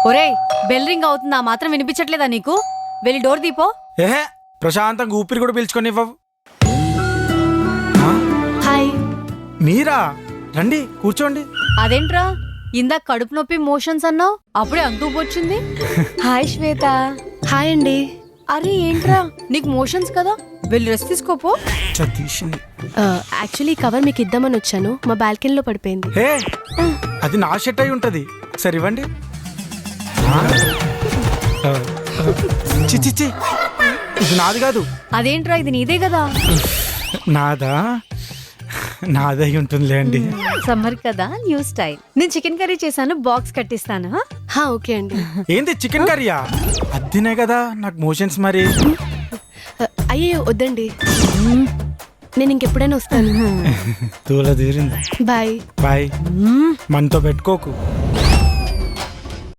ఒరేయ్, bell ring అవుతుందా మాత్రం వినిపించట్లేదా నీకు? వెళ్ళి డోర్ దీపో. ఏహే, ప్రశాంతంగా ఊపిరి కూడా పీల్చుకొని ఇవ్వవు. హాయ్. మీరా? రండి కూర్చోండి. అదేంట్రా, ఇందాక కడుపు నొప్పి మోషన్స్ అన్నావు, అప్పుడే అంతూ వచ్చింది. హాయ్ శ్వేత. హాయ్ అండి. అరే ఏంట్రా, నీకు మోషన్స్ కదా, వెళ్ళి రెస్ట్ తీసుకోపో. తీసింది. యాక్చువల్లీ కవర్ మీకు ఇద్దామని వచ్చాను, మా బాల్కనీలో పడిపోయింది. హే, అది నా షర్ట్ అయి ఉంటది. సరే ఇవ్వండి. చిచ్చి, ఇది నాది కాదు. అదేంట్రా, ఇది నీదే కదా. నాదా? నాదై ఉంటుందిలే అండి. సమ్మర్ కదా, న్యూ స్టైల్. నేను చికెన్ కర్రీ చేశాను, బాక్స్ కట్టిస్తాను. ఓకే అండి. ఏంది చికెన్ కర్రీయా? అద్దినే కదా నాకు మోషన్స్ మరి. అయ్యో వద్దండి, నేను ఇంకెప్పుడైనా వస్తాను. తూల తీరింది. బాయ్. బాయ్. మనతో పెట్టుకోకు.